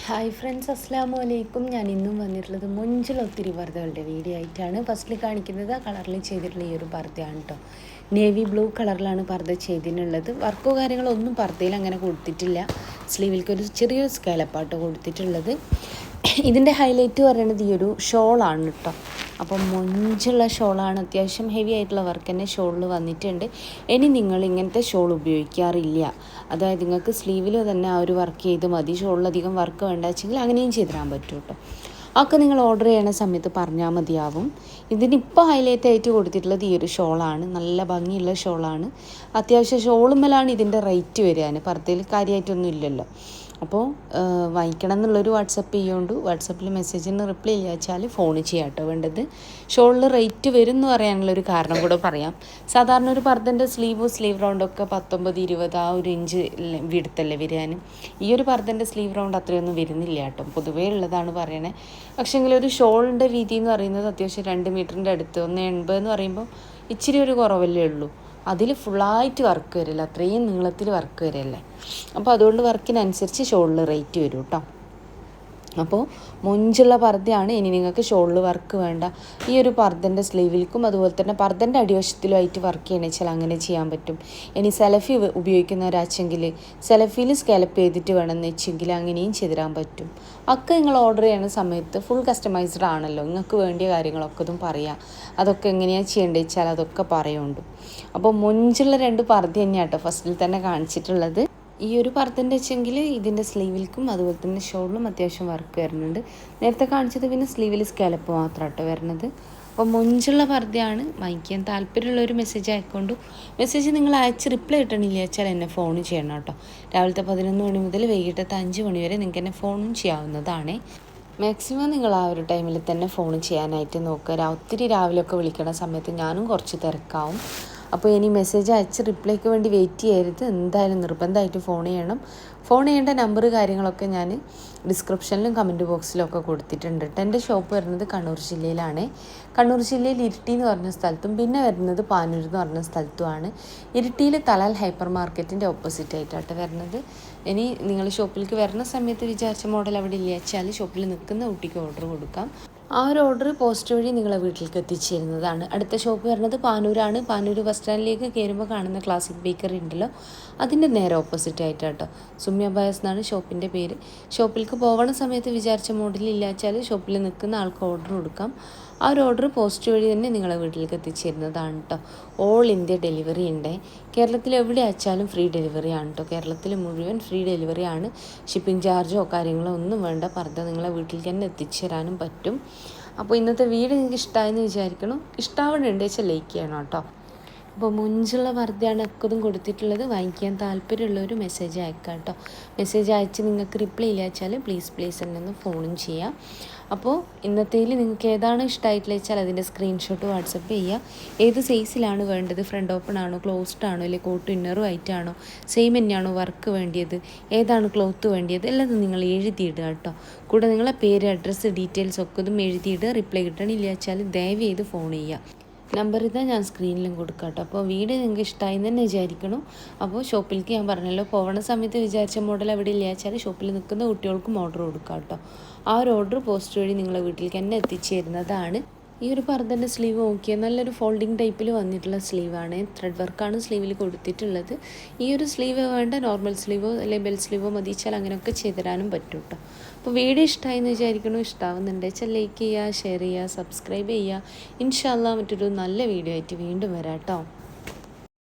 Hi friends, അസ്സാം വലൈക്കും. ഞാൻ ഇന്നും വന്നിട്ടുള്ളത് ഒത്തിരി പർദ്ദകളുടെ വീഡിയോ ആയിട്ടാണ്. ഫസ്റ്റിൽ കാണിക്കുന്നത് കളറിൽ ചെയ്തിട്ടുള്ള ഈ ഒരു പർദ്ദയാണ് കേട്ടോ. നേവി ബ്ലൂ കളറിലാണ് പർദ്ദ ചെയ്തിട്ടുള്ളത്. വർക്കോ കാര്യങ്ങളോ ഒന്നും പർദ്ദയിൽ അങ്ങനെ കൊടുത്തിട്ടില്ല. സ്ലീവിലേക്ക് ഒരു ചെറിയൊരു സ്കാലപ്പാട്ടോ കൊടുത്തിട്ടുള്ളത്. ഇതിൻ്റെ ഹൈലൈറ്റ് പറയുന്നത് ഈ ഒരു ഷോളാണ് കേട്ടോ. അപ്പം മൊഞ്ചുള്ള ഷോളാണ്, അത്യാവശ്യം ഹെവി ആയിട്ടുള്ള വർക്ക് തന്നെ ഷോളിൽ വന്നിട്ടുണ്ട്. ഇനി നിങ്ങൾ ഇങ്ങനത്തെ ഷോൾ ഉപയോഗിക്കാറില്ല, അതായത് നിങ്ങൾക്ക് സ്ലീവിൽ തന്നെ ആ ഒരു വർക്ക് ചെയ്ത് മതി, ഷോളിലധികം വർക്ക് വേണ്ട വെച്ചെങ്കിൽ അങ്ങനെയും ചെയ്ത് തരാൻ പറ്റും കേട്ടോ. ഒക്കെ നിങ്ങൾ ഓർഡർ ചെയ്യണ സമയത്ത് പറഞ്ഞാൽ മതിയാവും. ഇതിനിപ്പോൾ ഹൈലൈറ്റ് ആയിട്ട് കൊടുത്തിട്ടുള്ളത് ഈ ഒരു ഷോളാണ്. നല്ല ഭംഗിയുള്ള ഷോളാണ്. അത്യാവശ്യം ഷോളുമ്മലാണ് ഇതിൻ്റെ റേറ്റ് വരിക, പർദ്ദയിൽ കാര്യമായിട്ടൊന്നും ഇല്ലല്ലോ. അപ്പോൾ വാങ്ങിക്കണം എന്നുള്ളൊരു വാട്സപ്പ് ചെയ്യുകൊണ്ട് വാട്സപ്പിൽ മെസ്സേജിന് റിപ്ലൈ ഇല്ല വെച്ചാൽ ഫോൺ ചെയ്യാം കേട്ടോ വേണ്ടത്. ഷോളിൽ റേറ്റ് വരും എന്ന് പറയാനുള്ളൊരു കാരണം കൂടെ പറയാം. സാധാരണ ഒരു പർദ്ദൻ്റെ സ്ലീവ് റൗണ്ടൊക്കെ 19-20 ആ ഒരു ഇഞ്ച് വിടുത്തല്ലേ വരാൻ. ഈ ഒരു പർദ്ദൻ്റെ സ്ലീവ് റൗണ്ട് അത്രയൊന്നും വരുന്നില്ല കേട്ടോ, പൊതുവേ ഉള്ളതാണ് പറയണേ. പക്ഷേങ്കിൽ ഒരു ഷോളിൻ്റെ വീതി എന്ന് പറയുന്നത് അത്യാവശ്യം 2 മീറ്ററിൻ്റെ അടുത്ത്, 1,80 എന്ന് പറയുമ്പോൾ ഇച്ചിരി ഒരു കുറവല്ലേ ഉള്ളൂ. അതിൽ ഫുള്ളായിട്ട് വർക്ക് വരില്ല, അത്രയും നീളത്തിൽ വർക്ക് വരില്ലേ. അപ്പോൾ അതുകൊണ്ട് വർക്കിനനുസരിച്ച് ഷോളിൽ റേറ്റ് വരും കേട്ടോ. അപ്പോൾ മൊഞ്ചുള്ള പർദ്ദയാണ്. ഇനി നിങ്ങൾക്ക് ഷോളിൽ വർക്ക് വേണ്ട, ഈ ഒരു പർദ്ദൻ്റെ സ്ലീവിലേക്കും അതുപോലെ തന്നെ പർദ്ദൻ്റെ അടിവശത്തിലുമായിട്ട് വർക്ക് ചെയ്യണമെന്ന് വെച്ചാൽ അങ്ങനെ ചെയ്യാൻ പറ്റും. ഇനി സെലഫി ഉപയോഗിക്കുന്നവരാച്ചെങ്കിൽ സെലഫിയിൽ സ്കാലപ്പ് ചെയ്തിട്ട് വേണമെന്ന് വെച്ചെങ്കിൽ അങ്ങനെയും ചെയ്തിടാൻ പറ്റും. ഒക്കെ നിങ്ങൾ ഓർഡർ ചെയ്യുന്ന സമയത്ത് ഫുൾ കസ്റ്റമൈസ്ഡ് ആണല്ലോ, നിങ്ങൾക്ക് വേണ്ടിയ കാര്യങ്ങളൊക്കെ ഇതും പറയാം. അതൊക്കെ എങ്ങനെയാണ് ചെയ്യേണ്ടത് വെച്ചാൽ അതൊക്കെ പറയുന്നുണ്ട്. അപ്പോൾ മൊഞ്ചുള്ള 2 പർദ്ദ തന്നെയാണ് കേട്ടോ ഫസ്റ്റിൽ തന്നെ കാണിച്ചിട്ടുള്ളത്. ഈ ഒരു പർദ്ദൻ്റെ വെച്ചെങ്കിൽ ഇതിൻ്റെ സ്ലീവിലേക്കും അതുപോലെ തന്നെ ഷോളിലും അത്യാവശ്യം വർക്ക് വരുന്നുണ്ട്. നേരത്തെ കാണിച്ചത് പിന്നെ സ്ലീവിൽ സ്കാലപ്പ് മാത്രം കേട്ടോ വരുന്നത്. അപ്പോൾ മൊഞ്ചുള്ള പർദ്ദയാണ്. വാങ്ങിക്കാൻ താല്പര്യമുള്ളൊരു മെസ്സേജ് അയക്കൊണ്ടു. മെസ്സേജ് നിങ്ങൾ അയച്ച് റിപ്ലൈ കിട്ടണില്ല വെച്ചാൽ എന്നെ ഫോൺ ചെയ്യണം കേട്ടോ. രാവിലത്തെ 11 മണി മുതൽ വൈകിട്ടത്തെ 5 മണി വരെ നിങ്ങൾക്ക് എന്നെ ഫോണും ചെയ്യാവുന്നതാണ്. മാക്സിമം നിങ്ങൾ ആ ഒരു ടൈമിൽ തന്നെ ഫോൺ ചെയ്യാനായിട്ട് നോക്കുക. ഒത്തിരി രാവിലെയൊക്കെ വിളിക്കുന്ന സമയത്ത് ഞാനും കുറച്ച് തിരക്കാവും. അപ്പോൾ ഇനി മെസ്സേജ് അയച്ച് റിപ്ലൈക്ക് വേണ്ടി വെയിറ്റ് ചെയ്യരുത്, എന്തായാലും നിർബന്ധമായിട്ട് ഫോൺ ചെയ്യണം. ഫോൺ ചെയ്യേണ്ട നമ്പർ കാര്യങ്ങളൊക്കെ ഞാൻ ഡിസ്ക്രിപ്ഷനിലും കമൻറ്റ് ബോക്സിലും ഒക്കെ കൊടുത്തിട്ടുണ്ട്. എൻ്റെ ഷോപ്പ് വരുന്നത് കണ്ണൂർ ജില്ലയിലാണ്. കണ്ണൂർ ജില്ലയിൽ ഇരിട്ടി എന്ന് പറഞ്ഞ സ്ഥലത്തും പിന്നെ വരുന്നത് പാനൂർ എന്ന് പറഞ്ഞ സ്ഥലത്തുമാണ്. ഇരിട്ടിയിൽ തലാൽ ഹൈപ്പർ മാർക്കറ്റിൻ്റെ ഓപ്പോസിറ്റ് ആയിട്ടാണ് വരുന്നത്. ഇനി നിങ്ങൾ ഷോപ്പിലേക്ക് വരുന്ന സമയത്ത് വിചാരിച്ച മോഡൽ അവിടെ ഇല്ല വെച്ചാൽ ഷോപ്പിൽ നിൽക്കുന്ന കുട്ടിക്ക് ഓർഡർ കൊടുക്കാം. ആ ഒരു ഓർഡർ പോസ്റ്റ് വഴി നിങ്ങളെ വീട്ടിലേക്ക് എത്തിച്ചു തരുന്നതാണ്. അടുത്ത ഷോപ്പ് വരുന്നത് പാനൂരാണ്. പാനൂർ ബസ് സ്റ്റാൻഡിലേക്ക് കയറുമ്പോൾ കാണുന്ന ക്ലാസിക് ബേക്കറി ഉണ്ടല്ലോ, അതിൻ്റെ നേരെ ഓപ്പോസിറ്റ് ആയിട്ടാട്ടോ. സുമ്യ ബയസ് എന്നാണ് ഷോപ്പിൻ്റെ പേര്. ഷോപ്പിലേക്ക് പോകുന്ന സമയത്ത് വിചാരിച്ച മോഡലിൽ ഇല്ലാച്ചാൽ ഷോപ്പിൽ നിൽക്കുന്ന ആൾക്ക് ഓർഡർ കൊടുക്കാം. ആ ഒരു ഓർഡർ പോസ്റ്റ് വഴി തന്നെ നിങ്ങളെ വീട്ടിലേക്ക് എത്തിച്ചേരുന്നതാണ് കേട്ടോ. ഓൾ ഇന്ത്യ ഡെലിവറി ഉണ്ട്. കേരളത്തിൽ എവിടെ അയച്ചാലും ഫ്രീ ഡെലിവറി ആണ് കേട്ടോ. കേരളത്തിൽ മുഴുവൻ ഫ്രീ ഡെലിവറി ആണ്. ഷിപ്പിംഗ് ചാർജോ കാര്യങ്ങളോ ഒന്നും വേണ്ട. പർദ്ദ നിങ്ങളെ വീട്ടിലേക്ക് തന്നെ എത്തിച്ചു തരാനും പറ്റും. അപ്പോൾ ഇന്നത്തെ വീഡിയോ നിങ്ങൾക്ക് ഇഷ്ടമായെന്ന് വിചാരിക്കണം. ഇഷ്ടമാവുന്നുണ്ട് വെച്ചാൽ ലൈക്ക് ചെയ്യണം കേട്ടോ. അപ്പോൾ മുഞ്ചുള്ള പർദ്ദയാണ് ഒക്കതും കൊടുത്തിട്ടുള്ളത്. വാങ്ങിക്കാൻ താല്പര്യമുള്ളൊരു മെസ്സേജ് അയക്കാം കേട്ടോ. മെസ്സേജ് അയച്ച് നിങ്ങൾക്ക് റിപ്ലൈ ഇല്ല വെച്ചാൽ പ്ലീസ് എന്നെ ഒന്ന് ഫോണും ചെയ്യാം. അപ്പോൾ ഇന്നത്തേൽ നിങ്ങൾക്ക് ഏതാണ് ഇഷ്ടമായിട്ടുള്ള വെച്ചാൽ അതിൻ്റെ സ്ക്രീൻഷോട്ട് വാട്സപ്പ് ചെയ്യുക. ഏത് സൈസിലാണ് വേണ്ടത്, ഫ്രണ്ട് ഓപ്പൺ ആണോ ക്ലോസ്ഡ് ആണോ അല്ലെങ്കിൽ കോട്ട് ഇന്നറും ആയിട്ടാണോ, സെയിം തന്നെയാണോ വർക്ക് വേണ്ടിയത്, ഏതാണ് ക്ലോത്ത് വേണ്ടിയത് എല്ലാം നിങ്ങൾ എഴുതിയിടുക കേട്ടോ. കൂടെ നിങ്ങളെ പേര്, അഡ്രസ്സ്, ഡീറ്റെയിൽസ് ഒക്കെ ഇതും എഴുതിയിടുക. റിപ്ലൈ കിട്ടണില്ല വെച്ചാൽ ദയവ് ചെയ്ത് ഫോൺ ചെയ്യുക. നമ്പർ ഇതാ ഞാൻ സ്ക്രീനിലും കൊടുക്കാം കേട്ടോ. അപ്പോൾ വീഡിയോ നിങ്ങൾക്ക് ഇഷ്ടമായി തന്നെ വിചാരിക്കണം. അപ്പോൾ ഷോപ്പിലേക്ക് ഞാൻ പറഞ്ഞല്ലോ, പോകണ സമയത്ത് വിചാരിച്ച മോഡൽ അവിടെ ഇല്ല വെച്ചാൽ ഷോപ്പിൽ നിൽക്കുന്ന കുട്ടികൾക്കും ഓർഡർ കൊടുക്കാം കേട്ടോ. ആ ഒരു ഓർഡർ പോസ്റ്റ് വഴി നിങ്ങളെ വീട്ടിലേക്ക് തന്നെ എത്തിച്ചു തരുന്നതാണ്. ഈ ഒരു പർദ്ദൻ്റെ സ്ലീവ് നോക്കിയാൽ നല്ലൊരു ഫോൾഡിങ് ടൈപ്പിൽ വന്നിട്ടുള്ള സ്ലീവാണ്. ത്രെഡ് വർക്കാണ് സ്ലീവിൽ കൊടുത്തിട്ടുള്ളത്. ഈ ഒരു സ്ലീവ് വേണ്ട നോർമൽ സ്ലീവോ അല്ലെങ്കിൽ ബെൽ സ്ലീവോ മതിച്ചാൽ അങ്ങനെയൊക്കെ ചെയ്തുതരാനും പറ്റും കേട്ടോ. അപ്പോൾ വീഡിയോ ഇഷ്ടമായി എന്ന് വിചാരിക്കണോ. ഇഷ്ടമാവുന്നുണ്ട് വെച്ചാൽ ലൈക്ക് ചെയ്യുക, ഷെയർ ചെയ്യുക, സബ്സ്ക്രൈബ് ചെയ്യുക. ഇൻഷാ അല്ലാഹ് മറ്റൊരു നല്ല വീഡിയോ ആയിട്ട് വീണ്ടും വരാം കേട്ടോ.